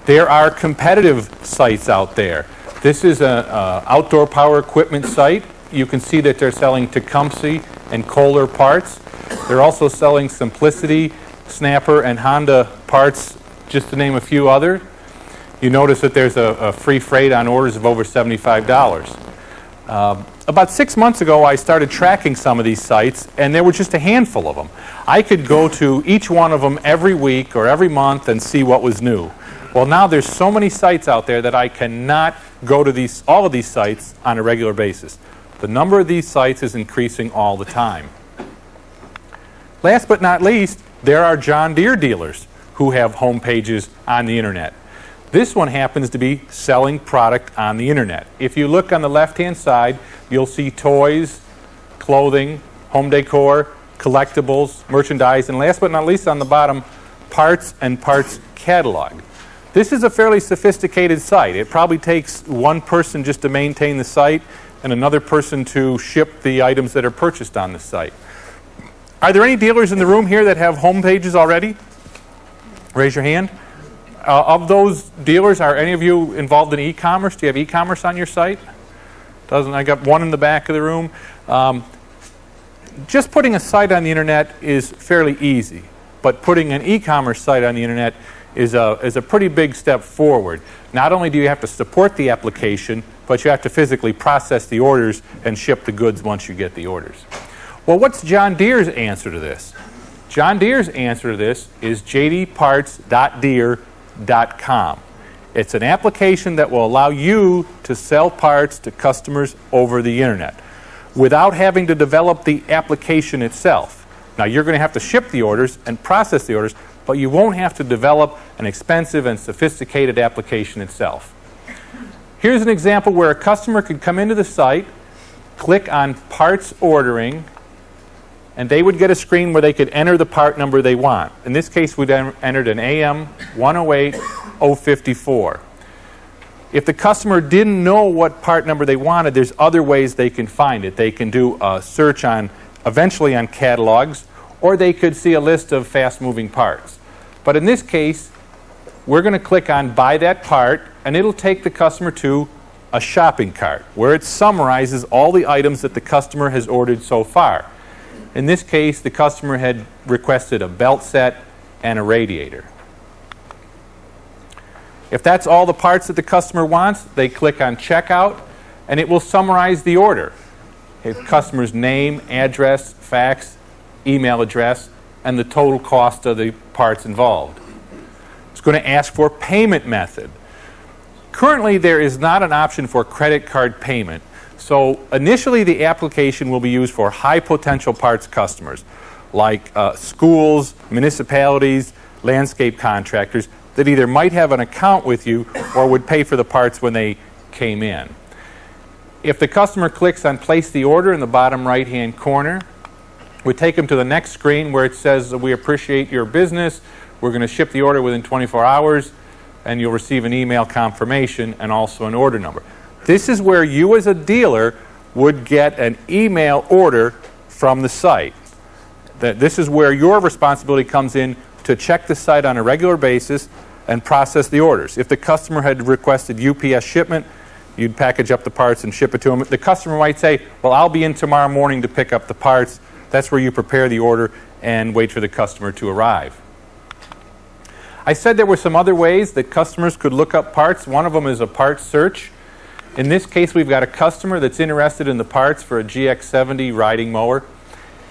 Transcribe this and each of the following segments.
There are competitive sites out there. This is an outdoor power equipment site. You can see that they're selling Tecumseh and Kohler parts. They're also selling Simplicity, Snapper, and Honda parts, just to name a few other. You notice that there's a free freight on orders of over $75. About 6 months ago, I started tracking some of these sites, and there were just a handful of them. I could go to each one of them every week or every month and see what was new. Well, now there's so many sites out there that I cannot go to all of these sites on a regular basis. The number of these sites is increasing all the time. Last but not least, there are John Deere dealers who have home pages on the internet. This one happens to be selling product on the internet. If you look on the left-hand side, you'll see toys, clothing, home decor, collectibles, merchandise, and last but not least on the bottom, parts and parts catalog. This is a fairly sophisticated site. It probably takes one person just to maintain the site and another person to ship the items that are purchased on the site. Are there any dealers in the room here that have home pages already? Raise your hand. Of those dealers, are any of you involved in e-commerce? Do you have e-commerce on your site? I got one in the back of the room. Just putting a site on the internet is fairly easy, but putting an e-commerce site on the internet is a pretty big step forward. Not only do you have to support the application, but you have to physically process the orders and ship the goods once you get the orders. Well, what's John Deere's answer to this? John Deere's answer to this is jdparts.deere.com. It's an application that will allow you to sell parts to customers over the internet without having to develop the application itself. Now, you're going to have to ship the orders and process the orders, but you won't have to develop an expensive and sophisticated application itself. Here's an example where a customer could come into the site, click on parts ordering, and they would get a screen where they could enter the part number they want. In this case, we'd entered an AM 108054. If the customer didn't know what part number they wanted, there's other ways they can find it. They can do a search eventually on catalogs, or they could see a list of fast-moving parts. But in this case, we're going to click on Buy That Part, and it'll take the customer to a shopping cart, where it summarizes all the items that the customer has ordered so far. In this case, the customer had requested a belt set and a radiator. If that's all the parts that the customer wants, they click on Checkout, and it will summarize the order. The customer's name, address, fax, email address, and the total cost of the parts involved. It's going to ask for payment method. Currently, there is not an option for credit card payment. So initially, the application will be used for high potential parts customers, like schools, municipalities, landscape contractors that either might have an account with you or would pay for the parts when they came in. If the customer clicks on Place the Order in the bottom right-hand corner, we take them to the next screen where it says, we appreciate your business, we're going to ship the order within 24 hours, and you'll receive an email confirmation and also an order number. This is where you as a dealer would get an email order from the site. This is where your responsibility comes in to check the site on a regular basis and process the orders. If the customer had requested UPS shipment, you'd package up the parts and ship it to them. The customer might say, well, I'll be in tomorrow morning to pick up the parts. That's where you prepare the order and wait for the customer to arrive. I said there were some other ways that customers could look up parts. One of them is a parts search. In this case, we've got a customer that's interested in the parts for a GX70 riding mower.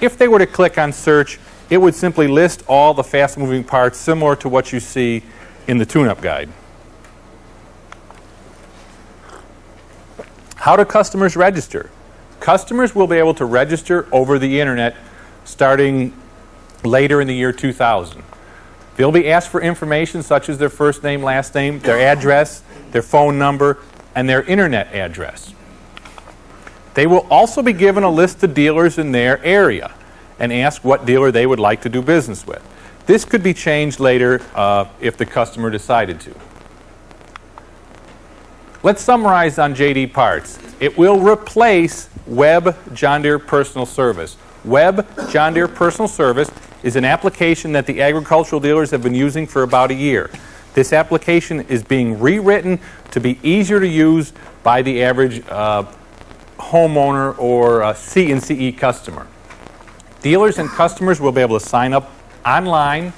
If they were to click on search, it would simply list all the fast-moving parts similar to what you see in the tune-up guide. How do customers register? Customers will be able to register over the internet starting later in the year 2000. They'll be asked for information such as their first name, last name, their address, their phone number, and their internet address. They will also be given a list of dealers in their area and ask what dealer they would like to do business with. This could be changed later if the customer decided to. Let's summarize on JD Parts. It will replace Web John Deere Personal Service. Web John Deere Personal Service is an application that the agricultural dealers have been using for about a year. This application is being rewritten to be easier to use by the average homeowner or CCE customer. Dealers and customers will be able to sign up online,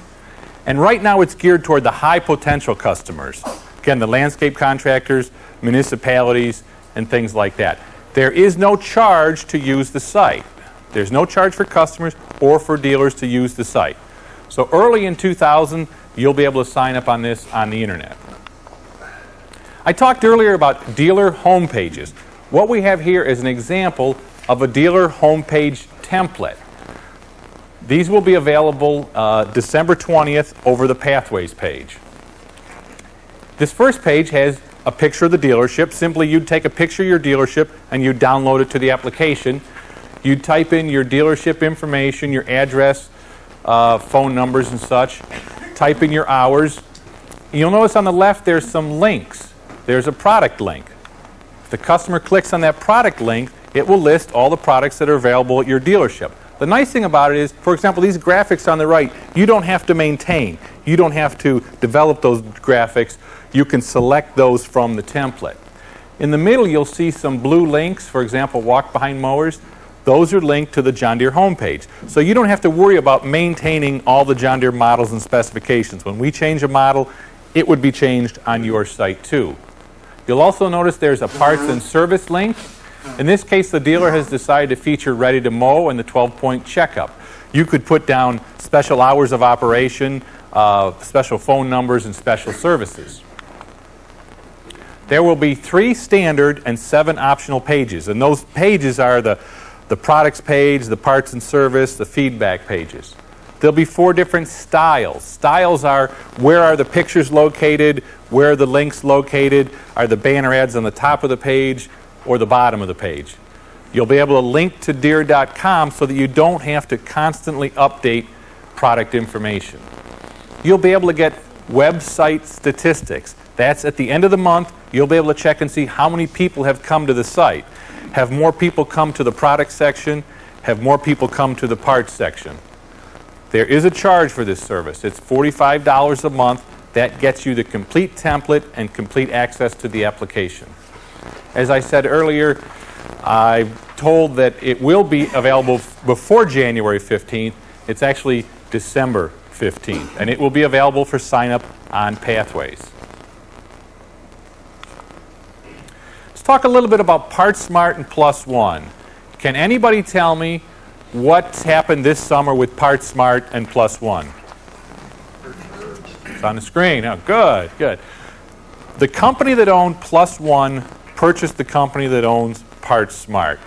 and right now it's geared toward the high potential customers. Again, the landscape contractors, municipalities, and things like that. There is no charge to use the site. There's no charge for customers or for dealers to use the site. So early in 2000, you'll be able to sign up on this on the internet. I talked earlier about dealer homepages. What we have here is an example of a dealer homepage template. These will be available December 20th over the Pathways page. This first page has a picture of the dealership. Simply, you'd take a picture of your dealership and you'd download it to the application. You'd type in your dealership information, your address, phone numbers and such. Type in your hours. You'll notice on the left there's some links. There's a product link. If the customer clicks on that product link, it will list all the products that are available at your dealership. The nice thing about it is, for example, these graphics on the right, you don't have to maintain. You don't have to develop those graphics. You can select those from the template. In the middle, you'll see some blue links, for example, walk-behind mowers. Those are linked to the John Deere homepage. So you don't have to worry about maintaining all the John Deere models and specifications. When we change a model, it would be changed on your site too. You'll also notice there's a parts and service link. In this case, the dealer has decided to feature ready to mow and the 12-point checkup. You could put down special hours of operation, special phone numbers, and special services. There will be 3 standard and 7 optional pages, and those pages are the products page, the parts and service, the feedback pages. There'll be 4 different styles. Styles are where are the pictures located, where are the links located, are the banner ads on the top of the page or the bottom of the page. You'll be able to link to Deere.com so that you don't have to constantly update product information. You'll be able to get website statistics. That's at the end of the month. You'll be able to check and see how many people have come to the site. Have more people come to the product section? Have more people come to the parts section? There is a charge for this service. It's $45 a month. That gets you the complete template and complete access to the application. As I said earlier, I'm told that it will be available before January 15th. It's actually December 15th, and it will be available for sign-up on Pathways. Let's talk a little bit about PartSmart and Plus One. Can anybody tell me what's happened this summer with PartSmart and Plus One? It's on the screen. Oh, good, good. The company that owned Plus One purchased the company that owns PartSmart.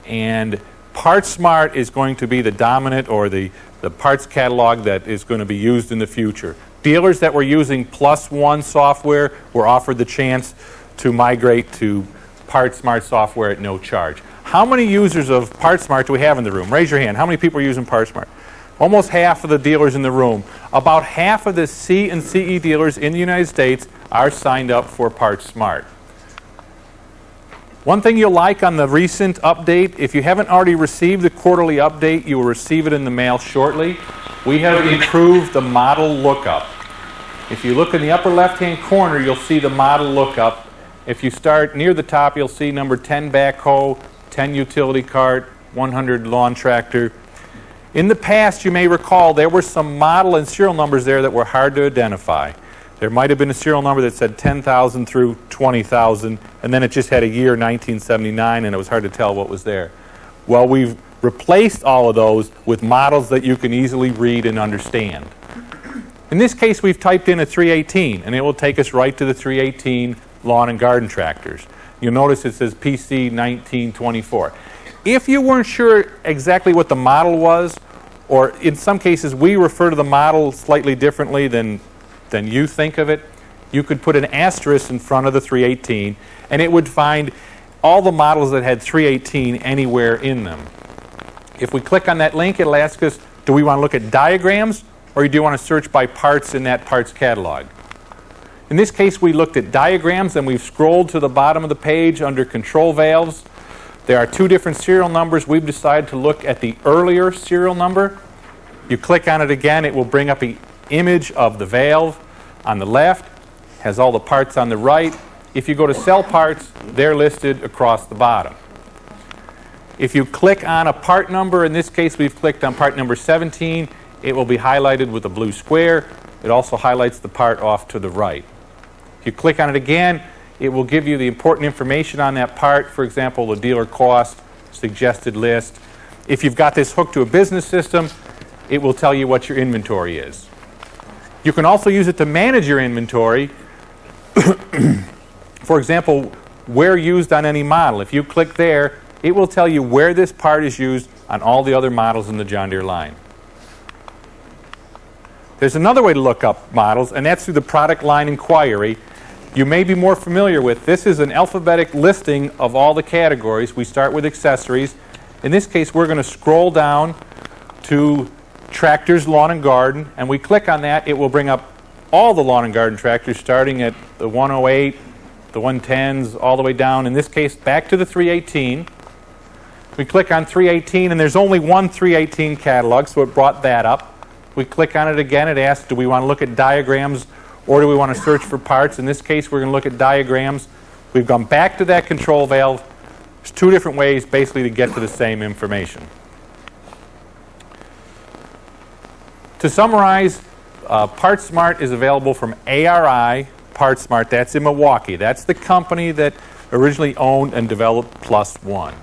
And PartSmart is going to be the dominant or the parts catalog that is going to be used in the future. Dealers that were using Plus One software were offered the chance to migrate to PartSmart software at no charge. How many users of PartSmart do we have in the room? Raise your hand. How many people are using PartSmart? Almost half of the dealers in the room. About half of the C and CE dealers in the United States are signed up for PartSmart. One thing you'll like on the recent update, if you haven't already received the quarterly update, you will receive it in the mail shortly. We have improved the model lookup. If you look in the upper left-hand corner, you'll see the model lookup. If you start near the top, you'll see number 10 backhoe, 10 utility cart, 100 lawn tractor. In the past, you may recall, there were some model and serial numbers there that were hard to identify. There might have been a serial number that said 10,000 through 20,000, and then it just had a year, 1979, and it was hard to tell what was there. Well, we've replaced all of those with models that you can easily read and understand. In this case, we've typed in a 318, and it will take us right to the 318 lawn and garden tractors. You'll notice it says PC 1924. If you weren't sure exactly what the model was, or in some cases we refer to the model slightly differently than you think of it, you could put an asterisk in front of the 318 and it would find all the models that had 318 anywhere in them. If we click on that link, it'll ask us, do we want to look at diagrams or do you want to search by parts in that parts catalog? In this case, we looked at diagrams and we've scrolled to the bottom of the page under control valves. There are 2 different serial numbers. We've decided to look at the earlier serial number. You click on it again, it will bring up an image of the valve. on the left, has all the parts on the right. If you go to sell parts, they're listed across the bottom. If you click on a part number, in this case we've clicked on part number 17, it will be highlighted with a blue square. It also highlights the part off to the right. If you click on it again, it will give you the important information on that part, for example, the dealer cost, suggested list. If you've got this hooked to a business system, it will tell you what your inventory is. You can also use it to manage your inventory. For example, where used on any model. If you click there, it will tell you where this part is used on all the other models in the John Deere line. There's another way to look up models, and that's through the product line inquiry. You may be more familiar with this. Is an alphabetic listing of all the categories. We start with accessories. In this case, we're going to scroll down to tractors, lawn and garden, and we click on that. It will bring up all the lawn and garden tractors starting at the 108, the 110s, all the way down, in this case, back to the 318. We click on 318, and there's only one 318 catalog, so it brought that up. We click on it again. It asks, do we want to look at diagrams or do we want to search for parts? In this case, we're going to look at diagrams. We've gone back to that control valve. There's two different ways, basically, to get to the same information. To summarize, PartSmart is available from ARI PartSmart. That's in Milwaukee. That's the company that originally owned and developed Plus One.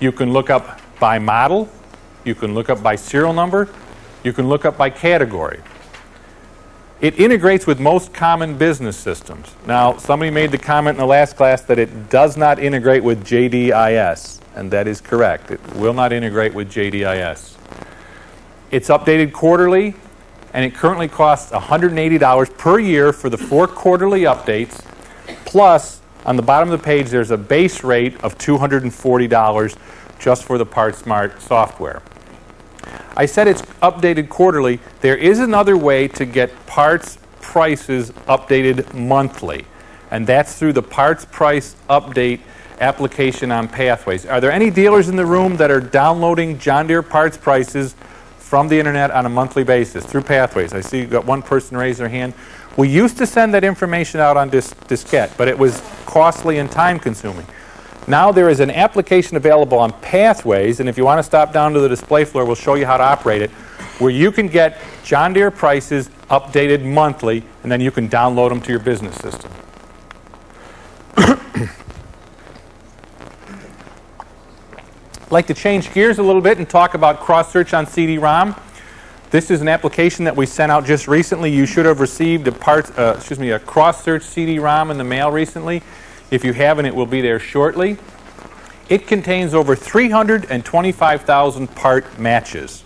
You can look up by model. You can look up by serial number. You can look up by category. It integrates with most common business systems. Now, somebody made the comment in the last class that it does not integrate with JDIS, and that is correct. It will not integrate with JDIS. It's updated quarterly, and it currently costs $180 per year for the 4 quarterly updates. Plus, on the bottom of the page, there's a base rate of $240 just for the PartSmart software. I said it's updated quarterly. There is another way to get parts prices updated monthly, and that's through the Parts Price Update application on Pathways. Are there any dealers in the room that are downloading John Deere parts prices from the internet on a monthly basis through Pathways? I see you've got one person raise their hand. We used to send that information out on diskette, but it was costly and time-consuming. Now there is an application available on Pathways, and if you want to stop down to the display floor, we'll show you how to operate it, where you can get John Deere prices updated monthly, and then you can download them to your business system. I'd like to change gears a little bit and talk about cross-search on CD-ROM. This is an application that we sent out just recently. You should have received a cross-search CD-ROM in the mail recently. If you haven't, it will be there shortly. It contains over 325,000 part matches.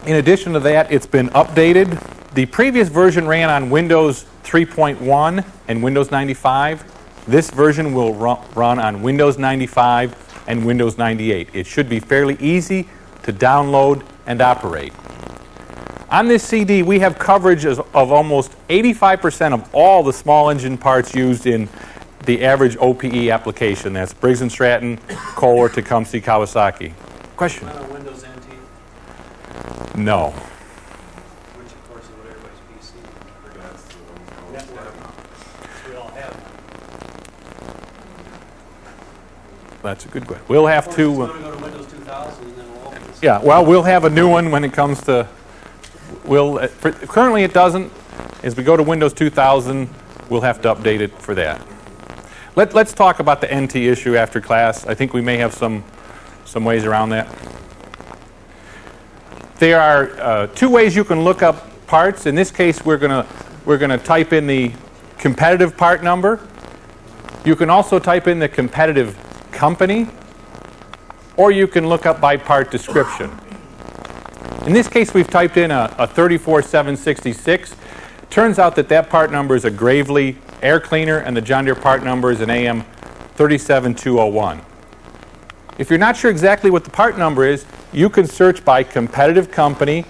In addition to that, it's been updated. The previous version ran on Windows 3.1 and Windows 95. This version will run on Windows 95 and Windows 98. It should be fairly easy to download and operate. On this CD, we have coverage of almost 85% of all the small engine parts used in the average OPE application. That's Briggs & Stratton, Kohler, Tecumseh, Kawasaki. Question? Not on Windows NT? No. Which, of course, is what everybody's PC. We all have them. That's a good question. We'll have to... We're going to go to Windows 2000 and then we'll open this. Yeah, well, we'll have a new one when it comes to... currently it doesn't. As we go to Windows 2000, we'll have to update it for that. Let's talk about the NT issue after class. I think we may have some ways around that. There are 2 ways you can look up parts. In this case, we're gonna type in the competitive part number. You can also type in the competitive company, or you can look up by part description. In this case, we've typed in a 34766. Turns out that part number is a Gravely air cleaner, and the John Deere part number is an AM 37201. If you're not sure exactly what the part number is, you can search by competitive company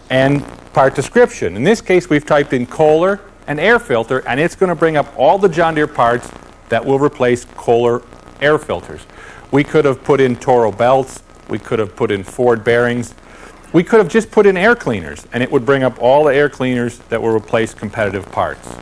and part description. In this case, we've typed in Kohler and air filter, and it's going to bring up all the John Deere parts that will replace Kohler air filters. We could have put in Toro belts. We could have put in Ford bearings. We could have just put in air cleaners, and it would bring up all the air cleaners that will replace competitive parts.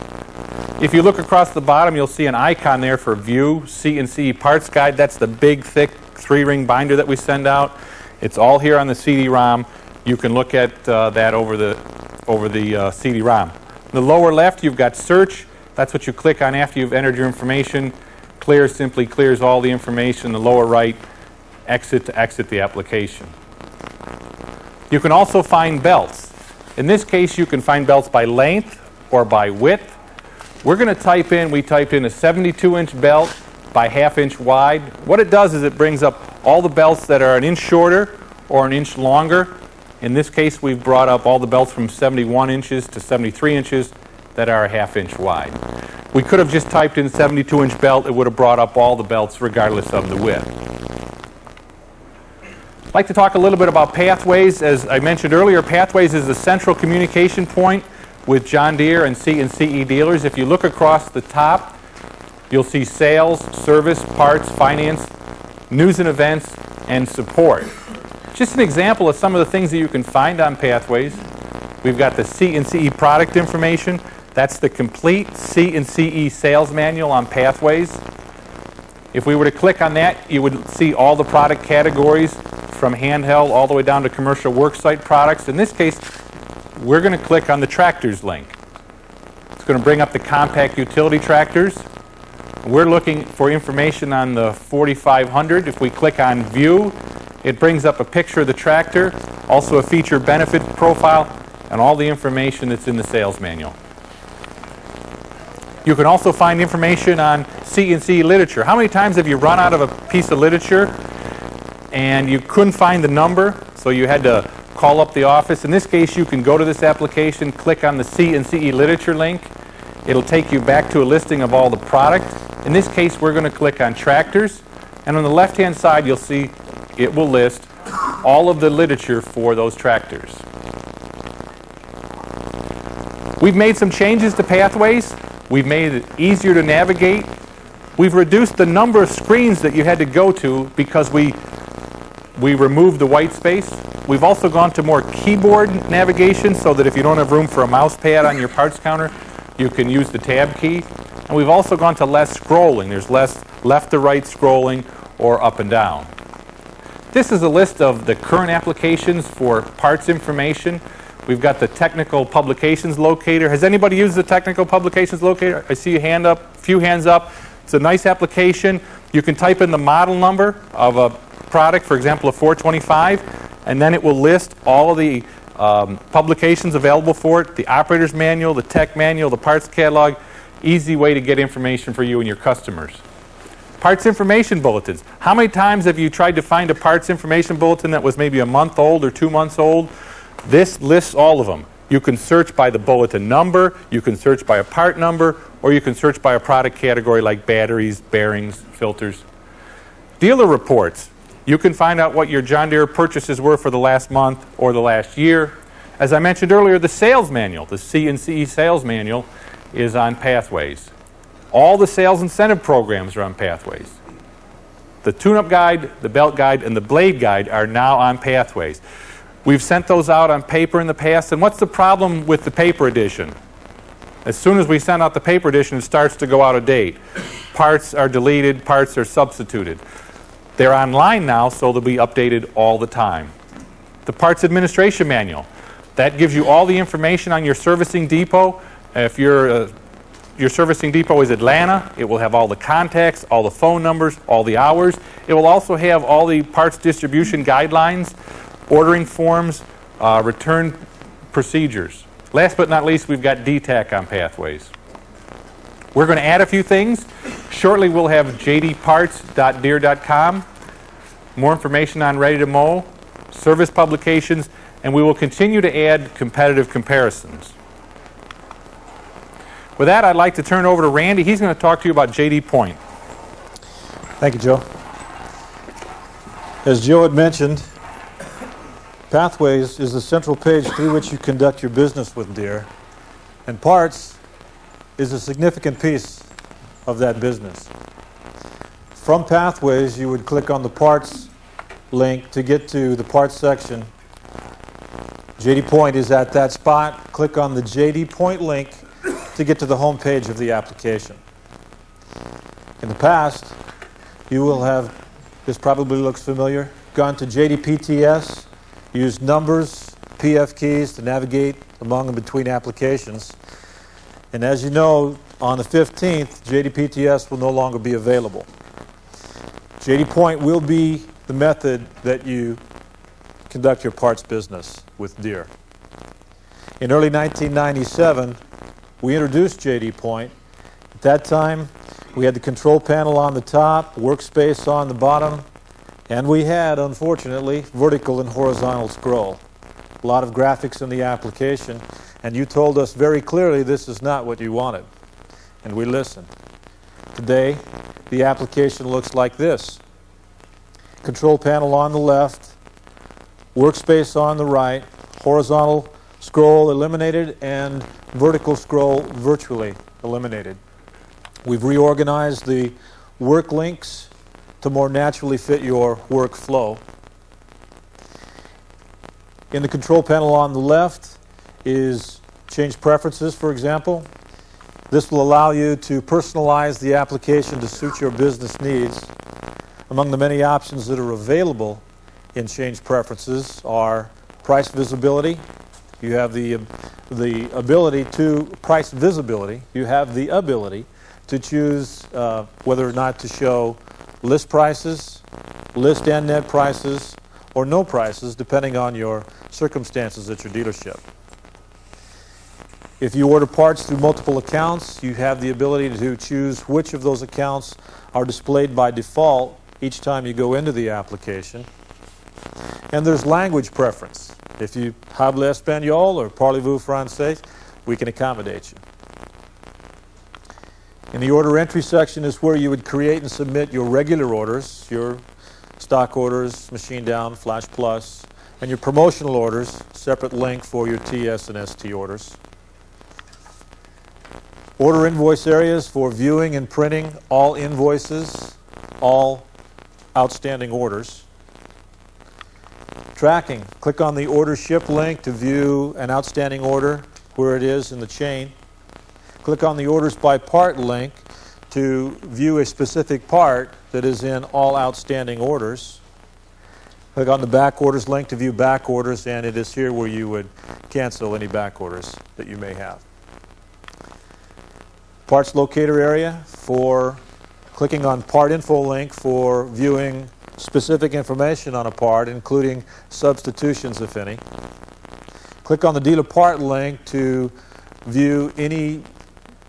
If you look across the bottom, you'll see an icon there for View CCE Parts Guide. That's the big, thick 3-ring binder that we send out. It's all here on the CD-ROM. You can look at that over the CD-ROM. In the lower left, you've got Search. That's what you click on after you've entered your information. Clear simply clears all the information. The lower right, Exit to exit the application. You can also find belts. In this case, you can find belts by length or by width. We're going to type in a 72-inch belt by ½ inch wide. What it does is it brings up all the belts that are an inch shorter or an inch longer. In this case, we've brought up all the belts from 71 inches to 73 inches that are a ½ inch wide. We could have just typed in 72-inch belt. It would have brought up all the belts regardless of the width. I'd like to talk a little bit about Pathways. As I mentioned earlier, Pathways is the central communication point with John Deere and CCE dealers. If you look across the top, you'll see sales, service, parts, finance, news and events, and support. Just an example of some of the things that you can find on Pathways. We've got the CCE product information. That's the complete CCE sales manual on Pathways. If we were to click on that, you would see all the product categories from handheld all the way down to commercial worksite products. In this case, we're going to click on the tractors link. It's going to bring up the compact utility tractors. We're looking for information on the 4500. If we click on View, it brings up a picture of the tractor, also a feature benefit profile, and all the information that's in the sales manual. You can also find information on CCE literature. How many times have you run out of a piece of literature and you couldn't find the number, so you had to call up the office? In this case, you can go to this application, click on the CCE literature link. It'll take you back to a listing of all the product. In this case, we're going to click on tractors, and on the left-hand side, you'll see it will list all of the literature for those tractors. We've made some changes to Pathways. We've made it easier to navigate. We've reduced the number of screens that you had to go to because we removed the white space. We've also gone to more keyboard navigation so that if you don't have room for a mouse pad on your parts counter, you can use the tab key. And we've also gone to less scrolling. There's less left to right scrolling or up and down. This is a list of the current applications for parts information. We've got the technical publications locator. Has anybody used the technical publications locator? I see a few hands up. It's a nice application. You can type in the model number of a product, for example, a 425, and then it will list all of the publications available for it, the operator's manual, the tech manual, the parts catalog. Easy way to get information for you and your customers. Parts information bulletins. How many times have you tried to find a parts information bulletin that was maybe a month old or 2 months old? This lists all of them. You can search by the bulletin number, you can search by a part number, or you can search by a product category like batteries, bearings, filters. Dealer reports. You can find out what your John Deere purchases were for the last month or the last year. As I mentioned earlier, the sales manual, the CCE sales manual, is on Pathways. All the sales incentive programs are on Pathways. The tune-up guide, the belt guide, and the blade guide are now on Pathways. We've sent those out on paper in the past, and what's the problem with the paper edition? As soon as we send out the paper edition, it starts to go out of date. Parts are deleted, parts are substituted. They're online now, so they'll be updated all the time. The parts administration manual. That gives you all the information on your servicing depot. If your servicing depot is Atlanta, it will have all the contacts, all the phone numbers, all the hours. It will also have all the parts distribution guidelines, ordering forms, return procedures. Last but not least, we've got DTAC on Pathways. We're going to add a few things. Shortly, we'll have jdparts.deere.com, more information on Ready to Mow, service publications, and we will continue to add competitive comparisons. With that, I'd like to turn it over to Randy. He's going to talk to you about JD Point. Thank you, Joe. As Joe had mentioned, Pathways is the central page through which you conduct your business with Deere, and Parts is a significant piece of that business. From Pathways, you would click on the Parts link to get to the Parts section, JD Point is at that spot. Click on the JD Point link to get to the home page of the application. In the past, you will have, this probably looks familiar, gone to JDPTS, used numbers, PF keys to navigate among and between applications. And as you know, on the 15th, JDPTS will no longer be available. JD Point will be the method that you conduct your parts business with Deere. In early 1997, we introduced JD Point. At that time, we had the control panel on the top, workspace on the bottom, and we had, unfortunately, vertical and horizontal scroll. A lot of graphics in the application, and you told us very clearly this is not what you wanted, and we listened. Today, the application looks like this. Control panel on the left, workspace on the right, horizontal scroll eliminated, and vertical scroll virtually eliminated. We've reorganized the work links to more naturally fit your workflow. In the control panel on the left is change preferences, for example. This will allow you to personalize the application to suit your business needs. Among the many options that are available in change preferences are price visibility. You have the ability to price visibility. You have the ability to choose whether or not to show list prices, list and net prices, or no prices, depending on your circumstances at your dealership. If you order parts through multiple accounts, you have the ability to choose which of those accounts are displayed by default each time you go into the application. And there's language preference. If you parlez espagnol or parlez-vous français, we can accommodate you. In the order entry section is where you would create and submit your regular orders, your stock orders, machine down, flash plus, and your promotional orders, separate link for your TS and ST orders. Order invoice areas for viewing and printing all invoices, all outstanding orders. Tracking. Click on the order ship link to view an outstanding order where it is in the chain. Click on the orders by part link to view a specific part that is in all outstanding orders. Click on the back orders link to view back orders, and it is here where you would cancel any back orders that you may have. Parts locator area for clicking on part info link for viewing specific information on a part, including substitutions, if any. Click on the dealer part link to view any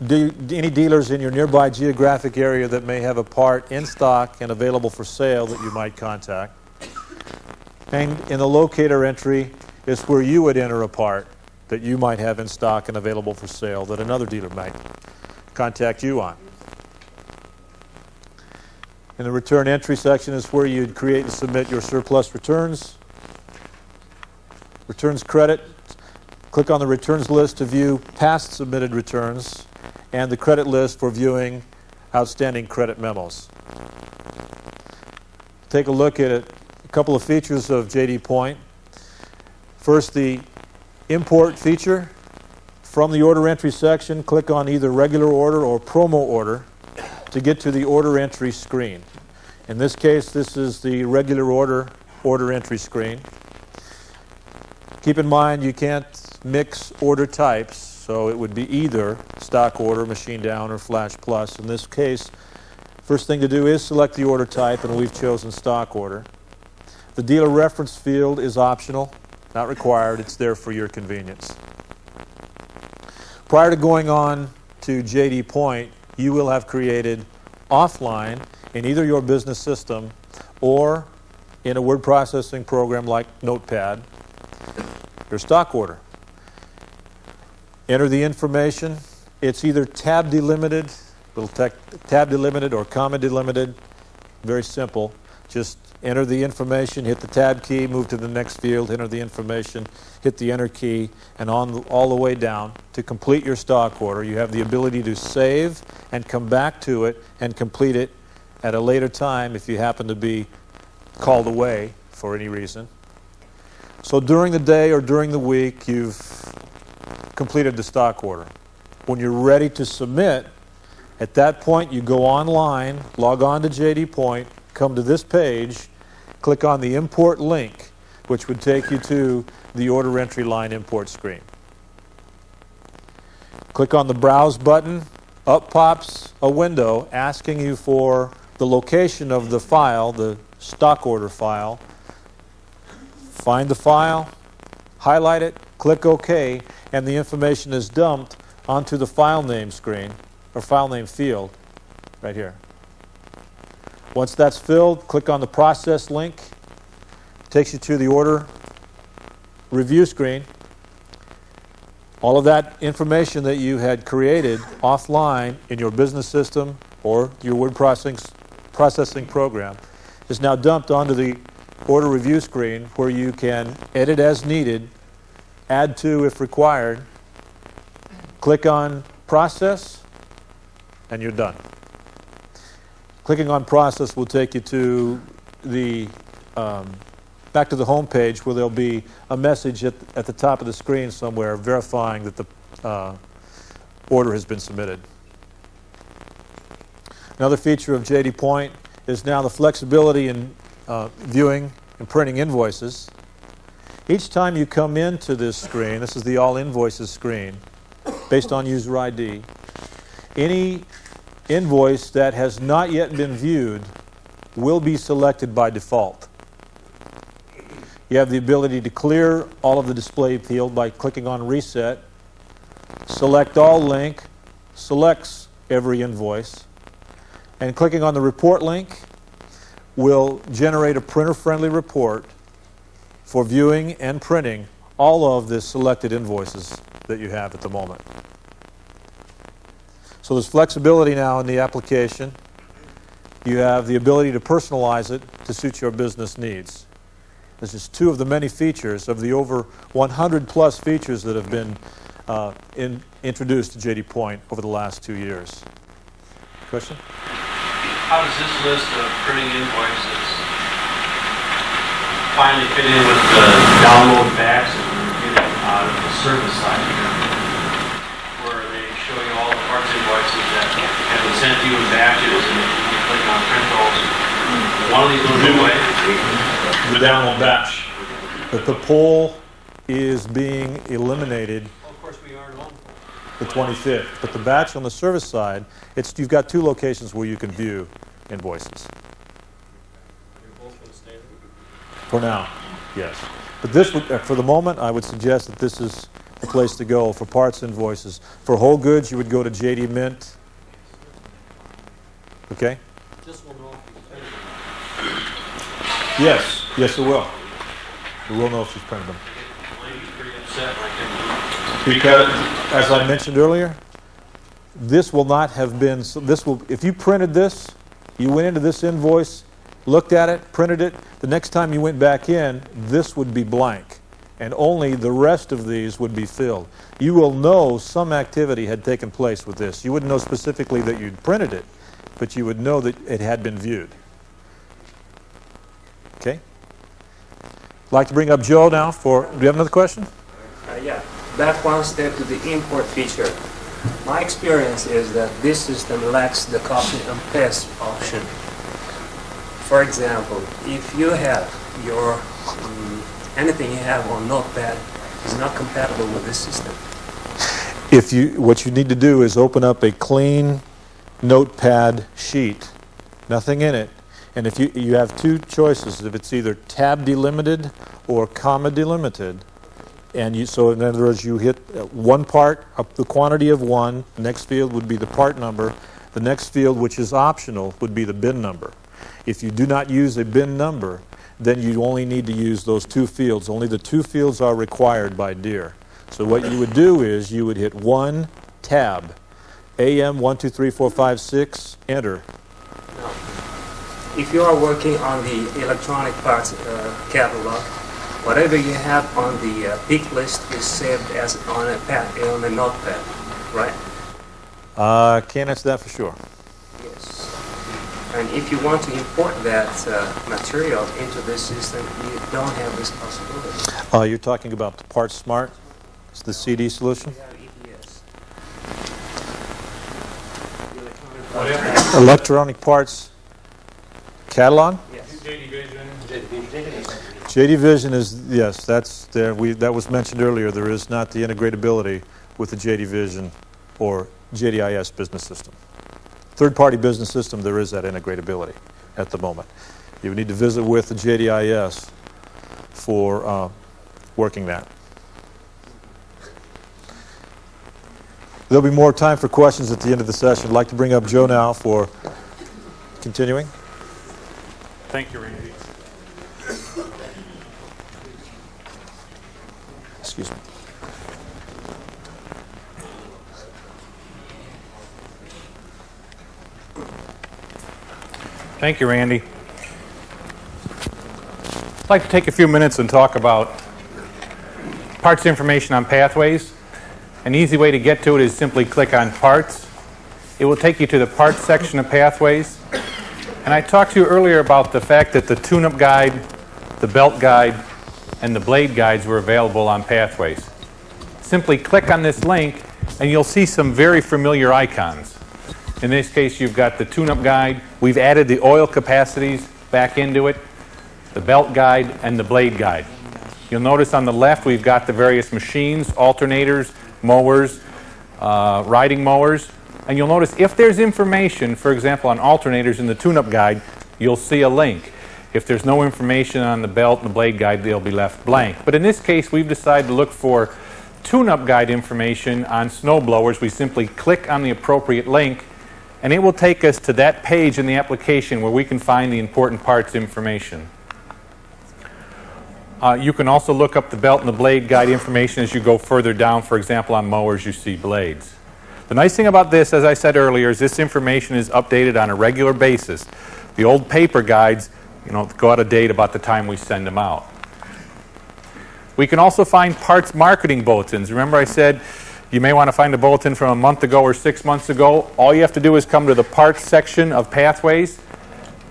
dealers in your nearby geographic area that may have a part in stock and available for sale that you might contact. And in the locator entry is where you would enter a part that you might have in stock and available for sale that another dealer might contact you on. In the return entry section is where you'd create and submit your surplus returns. Returns credit. Click on the returns list to view past submitted returns and the credit list for viewing outstanding credit memos. Take a look at a couple of features of JD Point. First, the import feature. From the order entry section, click on either regular order or promo order to get to the order entry screen. In this case, this is the regular order entry screen. Keep in mind you can't mix order types, so it would be either stock order, machine down, or flash plus. In this case, first thing to do is select the order type, and we've chosen stock order. The dealer reference field is optional, not required. It's there for your convenience. Prior to going on to JD Point, you will have created offline in either your business system or in a word processing program like Notepad your stock order. Enter the information. It's either tab delimited, tab delimited, or comma delimited. Very simple. Just enter the information, hit the tab key, move to the next field, enter the information, hit the enter key, and all the way down. To complete your stock order, you have the ability to save and come back to it and complete it at a later time if you happen to be called away for any reason. So during the day or during the week, you've completed the stock order. When you're ready to submit, at that point you go online, log on to JD Point, come to this page, click on the import link, which would take you to the order entry line import screen. Click on the Browse button. Up pops a window asking you for the location of the file, the stock order file. Find the file, highlight it, click OK, and the information is dumped onto the file name screen, or file name field, right here. Once that's filled, click on the process link. Takes you to the order review screen. All of that information that you had created offline in your business system or your word processing program is now dumped onto the order review screen, where you can edit as needed, add to if required, click on process, and you're done. Clicking on process will take you to the back to the home page, where there'll be a message at the top of the screen somewhere verifying that the order has been submitted. Another feature of JD Point is now the flexibility in viewing and printing invoices. Each time you come into this screen, this is the All Invoices screen, based on user ID, any invoice that has not yet been viewed will be selected by default. You have the ability to clear all of the display field by clicking on Reset. Select All link selects every invoice. And clicking on the Report link will generate a printer-friendly report for viewing and printing all of the selected invoices that you have at the moment. So there's flexibility now in the application. You have the ability to personalize it to suit your business needs. This is two of the many features of the over 100 plus features that have been introduced to JD Point over the last 2 years. Question? How does this list of printing invoices finally fit in with the download backs that we're getting out of the service side here, where they show you all the parts invoices that have been sent to you in batches, and you click on print those? One of these goes away. The download batch. But the poll is being eliminated. Well, of course, we are on The 25th. But the batch on the service side, you've got two locations where you can view invoices. For now, yes. But this would, for the moment, I would suggest that this is the place to go for parts invoices. For whole goods, you would go to JD Mint. Okay? This will know if you Yes, yes, it will. It will know if you've printed them. pretty upset like that. Because, as I mentioned earlier, this will not have been, if you printed this, you went into this invoice, looked at it, printed it, the next time you went back in, this would be blank, and only the rest of these would be filled. You will know some activity had taken place with this. You wouldn't know specifically that you'd printed it, but you would know that it had been viewed. Okay? I'd like to bring up Joe now for, do you have another question? Yeah, back one step to the import feature. My experience is that this system lacks the copy and paste option. For example, if you have your anything you have on Notepad is not compatible with this system. What you need to do is open up a clean Notepad sheet, nothing in it, and if you have two choices, if it's either tab delimited or comma delimited, and so in other words, you hit one part, up the quantity of one, the next field would be the part number, the next field, which is optional, would be the bin number. If you do not use a bin number, then you only need to use those two fields. Only the two fields are required by Deere. So what you would do is you would hit one tab, AM 1, 2, 3, 4, 5, 6, enter. Now, if you are working on the electronic parts catalog, whatever you have on the pick list is saved as on a notepad, right? Can't answer that for sure. Yes. And if you want to import that material into this system, you don't have this possibility. You're talking about the Part Smart? It's the CD solution? Electronic parts catalog? Yes. JD Vision. JD Vision is, yes, that's there. That was mentioned earlier. There is not the integratability with the JD Vision or JDIS business system. Third-party business system, there is that integratability at the moment. You need to visit with the JDIS for working that. There'll be more time for questions at the end of the session. I'd like to bring up Joe now for continuing. Thank you, Randy. Excuse me. Thank you, Randy. I'd like to take a few minutes and talk about parts information on pathways. An easy way to get to it is simply click on Parts. It will take you to the Parts section of Pathways. And I talked to you earlier about the fact that the tune-up guide, the belt guide, and the blade guides were available on Pathways. Simply click on this link and you'll see some very familiar icons. In this case, you've got the tune-up guide. We've added the oil capacities back into it, the belt guide, and the blade guide. You'll notice on the left we've got the various machines, alternators, mowers, riding mowers. And you'll notice if there's information, for example, on alternators in the tune-up guide, you'll see a link. If there's no information on the belt and the blade guide, they'll be left blank. But in this case, we've decided to look for tune-up guide information on snow blowers. We simply click on the appropriate link, and it will take us to that page in the application where we can find the important parts information. You can also look up the belt and the blade guide information as you go further down. For example, on mowers, you see blades. The nice thing about this, as I said earlier, is this information is updated on a regular basis. The old paper guides, go out of date about the time we send them out. We can also find parts marketing bulletins. Remember I said you may want to find a bulletin from a month ago or 6 months ago. All you have to do is come to the parts section of Pathways,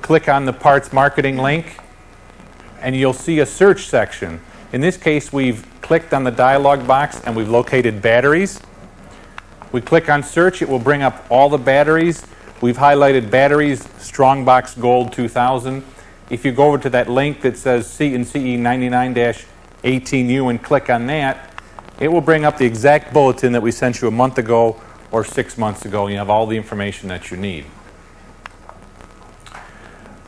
click on the parts marketing link, and you'll see a search section. In this case, we've clicked on the dialog box and we've located batteries. We click on search, it will bring up all the batteries. We've highlighted batteries, Strongbox Gold 2000. If you go over to that link that says CCE 99-18U and click on that, it will bring up the exact bulletin that we sent you a month ago or 6 months ago. You have all the information that you need.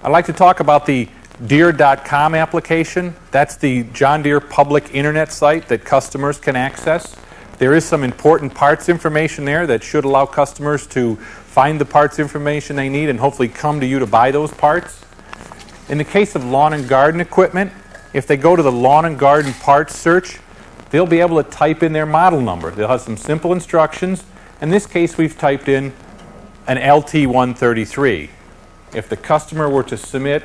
I'd like to talk about the Deere.com application. That's the John Deere public internet site that customers can access. There is some important parts information there that should allow customers to find the parts information they need and hopefully come to you to buy those parts. In the case of lawn and garden equipment, if they go to the lawn and garden parts search, they'll be able to type in their model number. They'll have some simple instructions. In this case, we've typed in an LT133. If the customer were to submit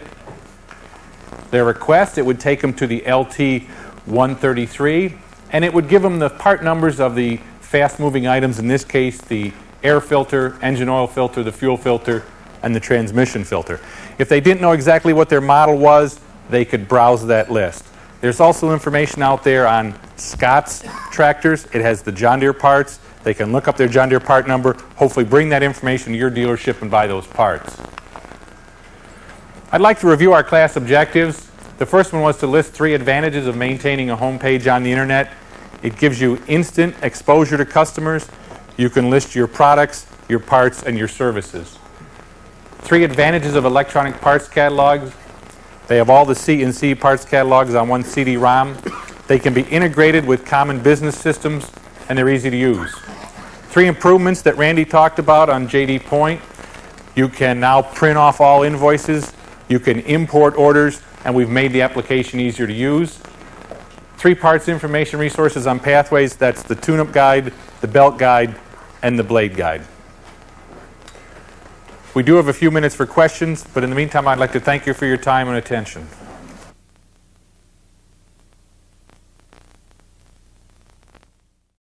their request, it would take them to the LT133, and it would give them the part numbers of the fast-moving items, in this case, the air filter, engine oil filter, the fuel filter, and the transmission filter. If they didn't know exactly what their model was, they could browse that list. There's also information out there on Scott's tractors. It has the John Deere parts. They can look up their John Deere part number, hopefully bring that information to your dealership and buy those parts. I'd like to review our class objectives. The first one was to list 3 advantages of maintaining a home page on the internet. It gives you instant exposure to customers. You can list your products, your parts, and your services. 3 advantages of electronic parts catalogs. They have all the C&C parts catalogs on one CD-ROM. They can be integrated with common business systems, and they're easy to use. 3 improvements that Randy talked about on JD Point. You can now print off all invoices. You can import orders, and we've made the application easier to use. 3 parts information resources on Pathways. That's the tune-up guide, the belt guide, and the blade guide. We do have a few minutes for questions, but in the meantime, I'd like to thank you for your time and attention.